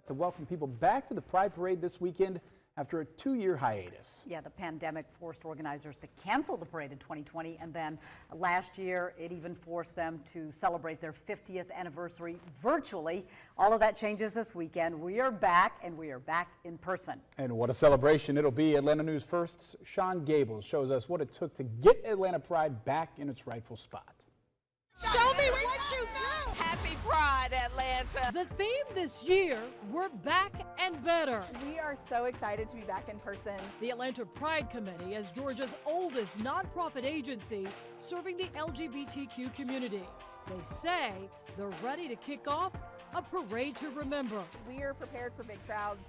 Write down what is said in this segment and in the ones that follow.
to welcome people back to the Pride Parade this weekend after a 2-year hiatus. Yeah, the pandemic forced organizers to cancel the parade in 2020, and then last year it even forced them to celebrate their 50th anniversary virtually. All of that changes this weekend. We are back, and we are back in person. And what a celebration it'll be. Atlanta News First's Sean Gables shows us what it took to get Atlanta Pride back in its rightful spot. Show me what you do! Happy Pride, Atlanta! The theme this year, we're back and better. We are so excited to be back in person. The Atlanta Pride Committee is Georgia's oldest nonprofit agency serving the LGBTQ community. They say they're ready to kick off a parade to remember. We are prepared for big crowds.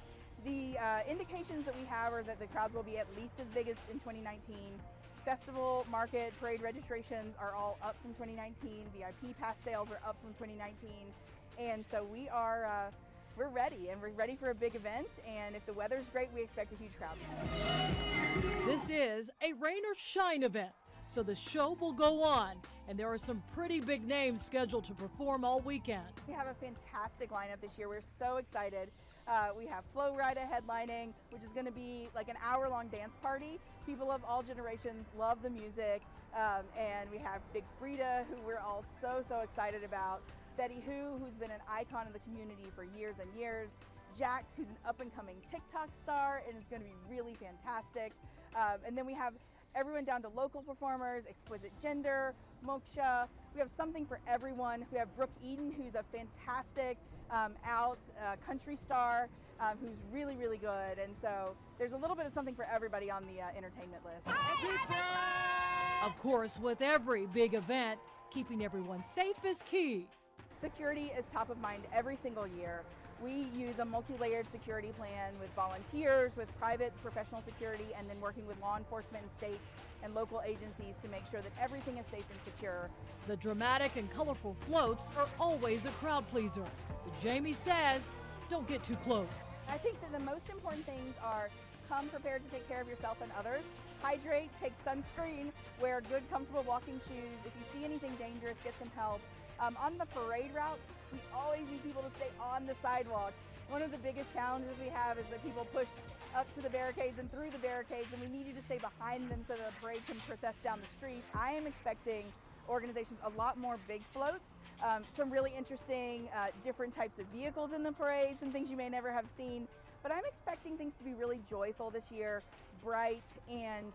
The indications that we have are that the crowds will be at least as big as in 2019. Festival, market, parade registrations are all up from 2019. VIP pass sales are up from 2019. And so we're ready, and we're ready for a big event. And if the weather's great, we expect a huge crowd. This is a rain or shine event, so the show will go on. And there are some pretty big names scheduled to perform all weekend. We have a fantastic lineup this year. We're so excited. We have Flo Rida headlining, which is going to be like an hour-long dance party. People of all generations love the music. And we have Big Frida, who we're all so excited about. Betty Who, who's been an icon of the community for years and years. Jax, who's an up-and-coming TikTok star, and it's going to be really fantastic. And then we have everyone down to local performers, Exquisite Gender, Moksha. We have something for everyone. We have Brooke Eden, who's a fantastic country star, who's really good. And so there's a little bit of something for everybody on the entertainment list. Of course, with every big event, keeping everyone safe is key. Security is top of mind every single year. We use a multi-layered security plan with volunteers, with private professional security, and then working with law enforcement and state and local agencies to make sure that everything is safe and secure. The dramatic and colorful floats are always a crowd pleaser. But Jamie says, don't get too close. I think that the most important things are come prepared to take care of yourself and others. Hydrate, take sunscreen, wear good, comfortable walking shoes. If you see anything dangerous, get some help. On the parade route, we always need people to stay on the sidewalks. One of the biggest challenges we have is that people push up to the barricades and through the barricades, and we need you to stay behind them so the parade can process down the street. I am expecting organizations a lot more big floats, some really interesting different types of vehicles in the parade, some things you may never have seen. But I'm expecting things to be really joyful this year, bright, and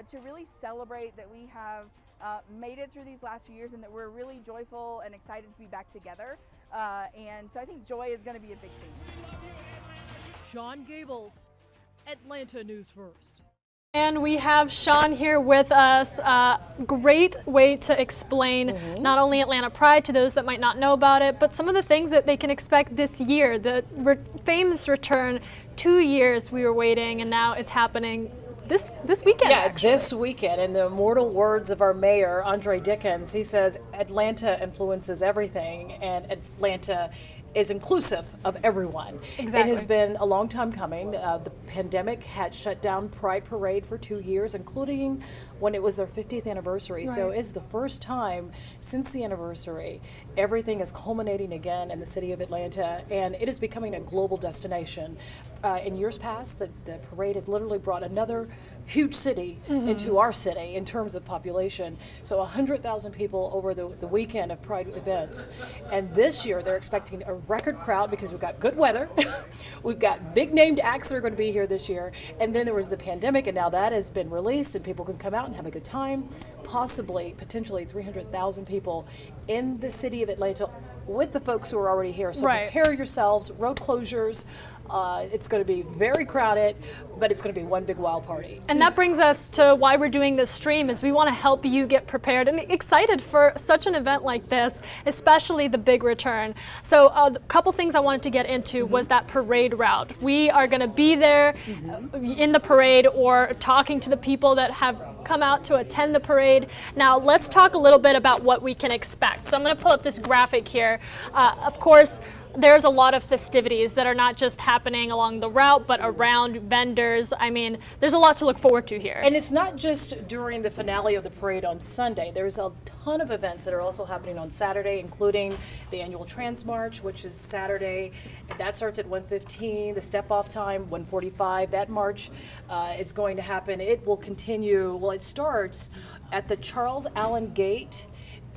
to really celebrate that we have made it through these last few years and that we're really joyful and excited to be back together. And so I think joy is going to be a big theme. Sean Gables, Atlanta News First. And we have Sean here with us. Great way to explain not only Atlanta Pride to those that might not know about it, but some of the things that they can expect this year. The famous return, 2 years we were waiting, and now it's happening this weekend. Yeah, actually. this weekend. In the immortal words of our mayor, Andre Dickens, he says, Atlanta influences everything, and Atlanta is inclusive of everyone. Exactly. It has been a long time coming. The pandemic had shut down Pride Parade for 2 years, including when it was their 50th anniversary. Right. So it's the first time since the anniversary, everything is culminating again in the city of Atlanta, and it is becoming a global destination. In years past, the parade has literally brought another huge city into our city in terms of population. So 100,000 people over the weekend of Pride events. And this year they're expecting a record crowd because we've got good weather. We've got big named acts that are going to be here this year. And then there was the pandemic, and now that has been released and people can come out and have a good time. Potentially 300,000 people in the city of Atlanta with the folks who are already here. So prepare yourselves, road closures. It's going to be very crowded, but it's going to be one big wild party. And that brings us to why we're doing this stream, is we want to help you get prepared and excited for such an event like this, especially the big return. So a couple things I wanted to get into was that parade route. We are going to be there in the parade or talking to the people that have come out to attend the parade. Now let's talk a little bit about what we can expect. So I'm going to pull up this graphic here. Of course, there's a lot of festivities that are not just happening along the route, but around vendors. I mean, there's a lot to look forward to here. And it's not just during the finale of the parade on Sunday. There's a ton of events that are also happening on Saturday, including the annual Trans March, which is Saturday. That starts at 1:15. The step-off time, 1:45. That march is going to happen. It will continue. Well, it starts at the Charles Allen Gate,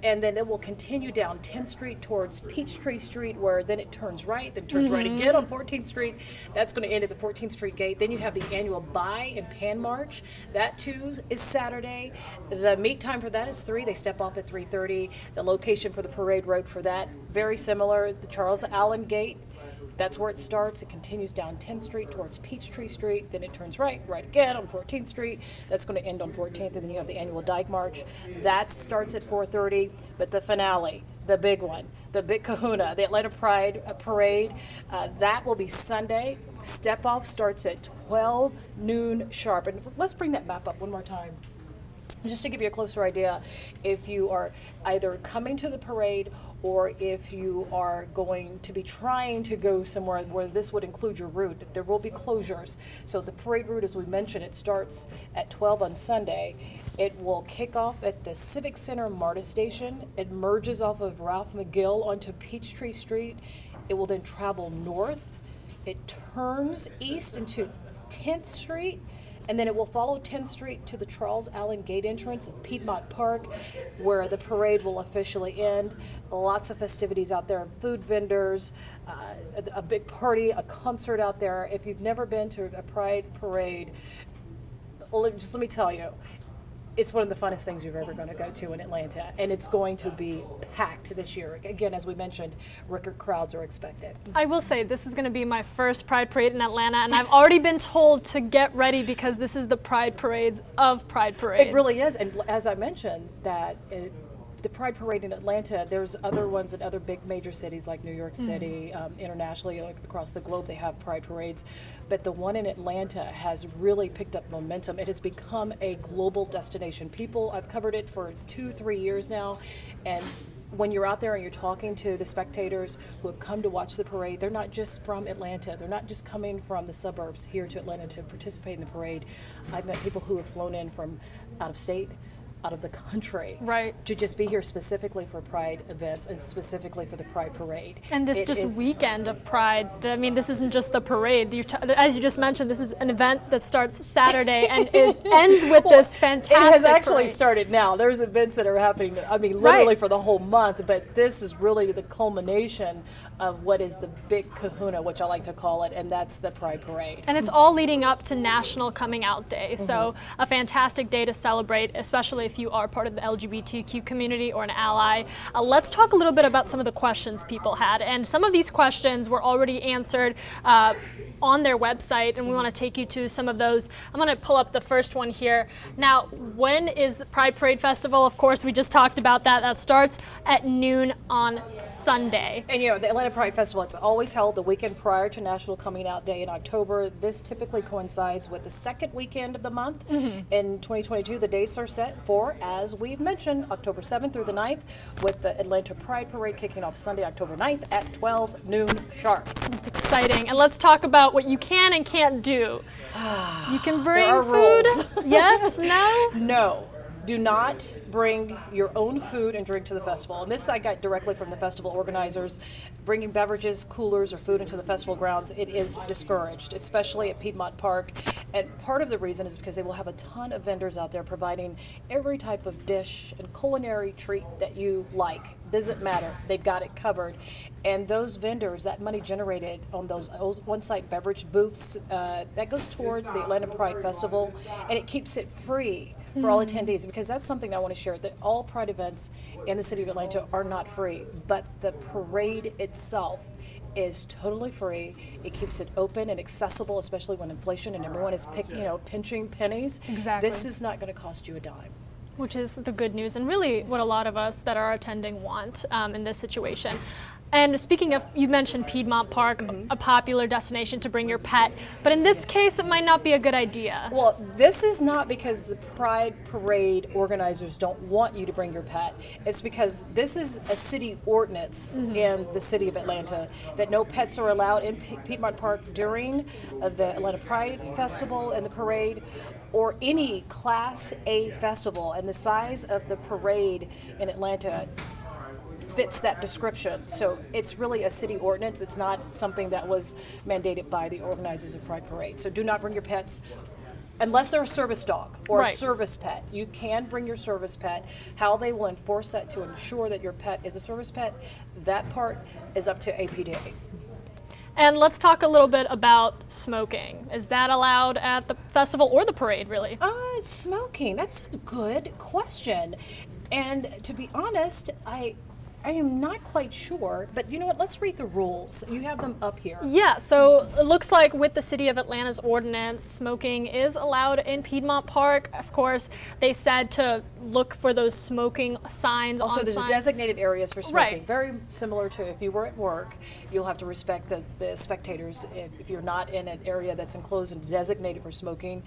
and then it will continue down 10th Street towards Peachtree Street, where then it turns right, then turns right again on 14th Street. That's going to end at the 14th Street gate. Then you have the annual Buy and Pan March. That too is Saturday. The meet time for that is 3. They step off at 3:30. The location for the parade road for that, very similar. The Charles Allen Gate. That's where it starts. It continues down 10th Street towards Peachtree Street. Then it turns right again on 14th Street. That's going to end on 14th. And then you have the annual Dyke March. That starts at 4:30. But the finale, the big one, the big kahuna, the Atlanta Pride Parade, that will be Sunday. Step off starts at 12 noon sharp. And let's bring that map up one more time, just to give you a closer idea. If you are either coming to the parade or if you are going to be trying to go somewhere where this would include your route, there will be closures. So the parade route, as we mentioned, it starts at 12 on Sunday. It will kick off at the Civic Center MARTA station. It merges off of Ralph McGill onto Peachtree Street. It will then travel north. It turns east into 10th Street, and then it will follow 10th Street to the Charles Allen Gate entrance of Piedmont Park, where the parade will officially end. Lots of festivities out there, food vendors, a big party, a concert out there. If you've never been to a Pride parade, just let me tell you, it's one of the funnest things you're ever going to go to in Atlanta, and it's going to be packed this year. Again, as we mentioned, record crowds are expected. I will say this is going to be my first Pride Parade in Atlanta, and I've already been told to get ready because this is the Pride Parades of Pride Parades. It really is, and as I mentioned, that the Pride Parade in Atlanta, there's other ones in other big major cities like New York City, internationally, across the globe they have Pride Parades. But the one in Atlanta has really picked up momentum. It has become a global destination. I've covered it for 2-3 years now, and when you're out there and you're talking to the spectators who have come to watch the parade, they're not just from Atlanta. They're not just coming from the suburbs here to Atlanta to participate in the parade. I've met people who have flown in from out of state, out of the country, right, to just be here specifically for Pride events and specifically for the Pride Parade. And this weekend of Pride, I mean, this isn't just the parade. As you just mentioned, this is an event that starts Saturday and ends with this fantastic It has actually parade. started now. There's events that are happening, I mean, literally Right. for the whole month, but this is really the culmination of what is the big kahuna, which I like to call it, and that's the Pride Parade. And it's all leading up to National Coming Out Day. So a fantastic day to celebrate, especially if you are part of the LGBTQ community or an ally. Let's talk a little bit about some of the questions people had. And some of these questions were already answered on their website, and we want to take you to some of those. I'm going to pull up the first one here. Now, when is the Pride Parade Festival? Of course, we just talked about that. That starts at noon on Sunday. And you know, the Atlanta Pride Festival, it's always held the weekend prior to National Coming Out Day in October. This typically coincides with the second weekend of the month. In 2022, the dates are set for, as we've mentioned, October 7th through the 9th, with the Atlanta Pride Parade kicking off Sunday, October 9th at 12 noon sharp. Exciting. And let's talk about what you can and can't do. You can bring There are food. rules. Yes? No? No, do not bring your own food and drink to the festival. And this I got directly from the festival organizers. Bringing beverages, coolers, or food into the festival grounds, it is discouraged, especially at Piedmont Park. And part of the reason is because they will have a ton of vendors out there providing every type of dish and culinary treat that you like. Doesn't matter, they've got it covered. And those vendors, that money generated on those on-site beverage booths, that goes towards the Atlanta Pride Festival, and it keeps it free for all attendees, because that's something I want to share, that all Pride events in the city of Atlanta are not free, but the parade itself is totally free. It keeps it open and accessible, especially when inflation and everyone is pinching pennies. Exactly. This is not going to cost you a dime. Which is the good news, and really what a lot of us that are attending want in this situation. And speaking of, you mentioned Piedmont Park, a popular destination to bring your pet, but in this case, it might not be a good idea. Well, this is not because the Pride Parade organizers don't want you to bring your pet. It's because this is a city ordinance in the city of Atlanta that no pets are allowed in Piedmont Park during the Atlanta Pride Festival and the parade, or any Class A festival. And the size of the parade in Atlanta fits that description. So it's really a city ordinance. It's not something that was mandated by the organizers of Pride Parade. So do not bring your pets unless they're a service dog or Right. a service pet. You can bring your service pet. How they will enforce that to ensure that your pet is a service pet, that part is up to APD. And let's talk a little bit about smoking. Is that allowed at the festival or the parade, really? Smoking, that's a good question. And to be honest, I am not quite sure, but you know what, let's read the rules. You have them up here. Yeah, so it looks like with the City of Atlanta's ordinance, smoking is allowed in Piedmont Park. Of course, they said to look for those smoking signs Also, on there's signs. designated areas for smoking. Right. Very similar to if you were at work, you'll have to respect the spectators. If you're not in an area that's enclosed and designated for smoking,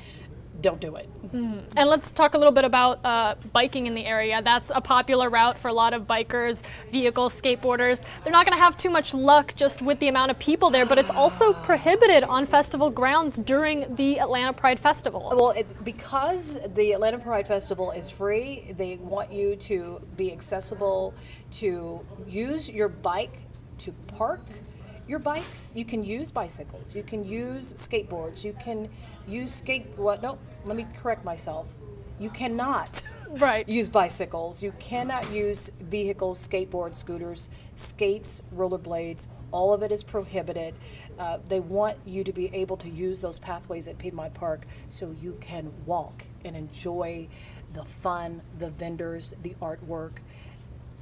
don't do it. And let's talk a little bit about biking in the area. That's a popular route for a lot of bikers, vehicles, skateboarders. They're not going to have too much luck just with the amount of people there, but it's also prohibited on festival grounds during the Atlanta Pride Festival. Well, because the Atlanta Pride Festival is free, they want you to be accessible, to use your bike to park your bikes. You can use bicycles, you can use skateboards, you can use let me correct myself. You cannot Right. use bicycles. You cannot use vehicles, skateboards, scooters, skates, rollerblades. All of it is prohibited. They want you to be able to use those pathways at Piedmont Park so you can walk and enjoy the fun, the vendors, the artwork,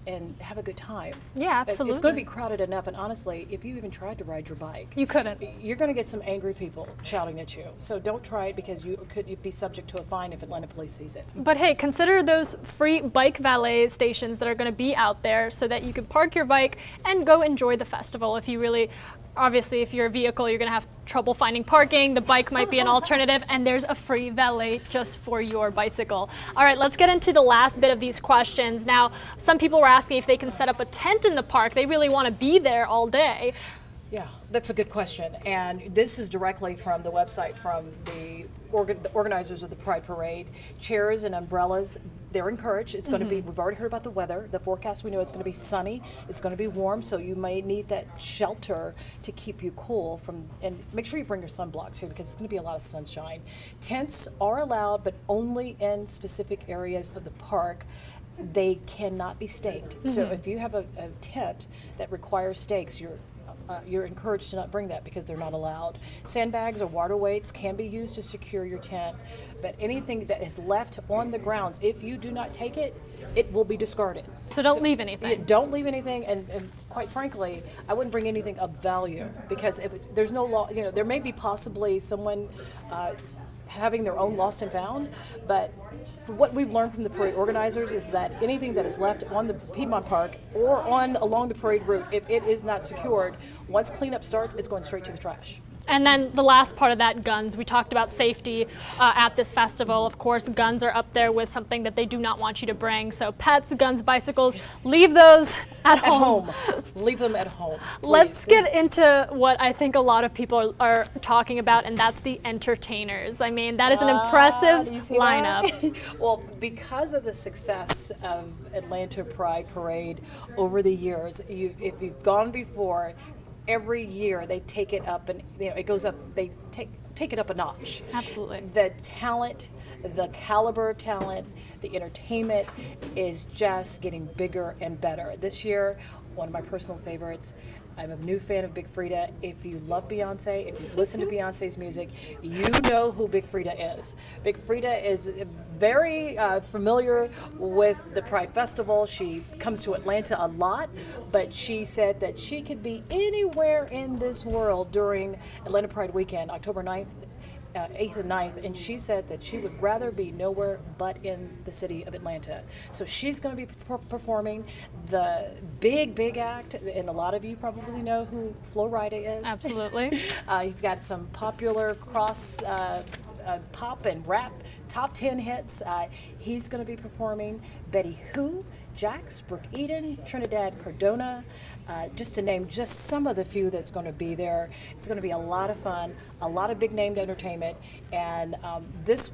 and have a good time. Yeah, It's absolutely. going to be crowded enough, and honestly, if you even tried to ride your bike, You couldn't. you're going to get some angry people shouting at you. So don't try it because you could be subject to a fine if Atlanta police sees it. But hey, consider those free bike valet stations that are going to be out there so that you can park your bike and go enjoy the festival. If you really, obviously, if you're a vehicle, you're going to have trouble finding parking. The bike might be an alternative, and there's a free valet just for your bicycle. All right, let's get into the last bit of these questions. Now, some people were asking if they can set up a tent in the park. They really want to be there all day. Yeah, that's a good question. And this is directly from the website from the organizers of the Pride Parade. Chairs and umbrellas, they're encouraged. It's going to be, we've already heard about the weather. The forecast, we know it's going to be sunny. It's going to be warm, so you may need that shelter to keep you cool from, and make sure you bring your sunblock too, because it's going to be a lot of sunshine. Tents are allowed, but only in specific areas of the park. They cannot be staked. So if you have a tent that requires stakes, you're encouraged to not bring that because they're not allowed. Sandbags or water weights can be used to secure your tent, but anything that is left on the grounds, if you do not take it, it will be discarded. So don't leave anything. Yeah, don't leave anything, and quite frankly, I wouldn't bring anything of value because there's no law. You know, there may be possibly someone having their own lost and found, but for what we've learned from the parade organizers is that anything that is left on the Piedmont Park or along the parade route, if it is not secured, once cleanup starts, it's going straight to the trash. And then the last part of that, guns. We talked about safety at this festival. Of course, guns are up there with something that they do not want you to bring. So pets, guns, bicycles, leave those at home. Leave them at home. Let's please. get into what I think a lot of people are talking about, and that's the entertainers. I mean, that is an impressive Do you see lineup. that? Well, because of the success of Atlanta Pride Parade over the years, if you've gone before, every year they take it up, and it goes up. They take it up a notch. Absolutely. The talent, the caliber of talent, the entertainment is just getting bigger and better. This year, one of my personal favorites. I'm a new fan of Big Freedia. If you love Beyonce, if you listen to Beyonce's music, you know who Big Freedia is. Big Freedia is very familiar with the Pride Festival. She comes to Atlanta a lot, but she said that she could be anywhere in this world during Atlanta Pride weekend, October 9th. 8th and 9th, and she said that she would rather be nowhere but in the city of Atlanta. So she's going to be performing the big act, and a lot of you probably know who Flo Rida is. Absolutely. He's got some popular cross pop and rap top 10 hits. He's going to be performing. Betty Who, Jax, Brooke Eden, Trinidad Cardona, just to name just some of the few that's going to be there. It's going to be a lot of fun, a lot of big named entertainment, and this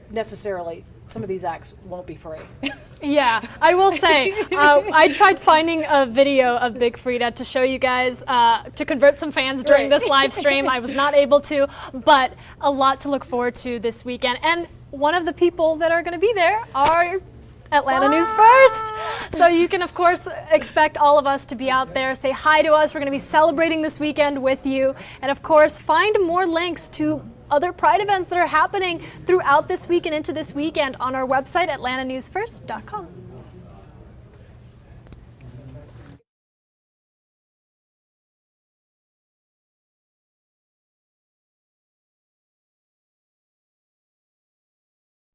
necessarily, some of these acts won't be free. Yeah, I will say, I tried finding a video of Big Freedia to show you guys, to convert some fans during this live stream. I was not able to, but a lot to look forward to this weekend. And one of the people that are going to be there are Atlanta News First. So you can, of course, expect all of us to be out there. Say hi to us. We're going to be celebrating this weekend with you. And, of course, find more links to other Pride events that are happening throughout this week and into this weekend on our website, atlantanewsfirst.com.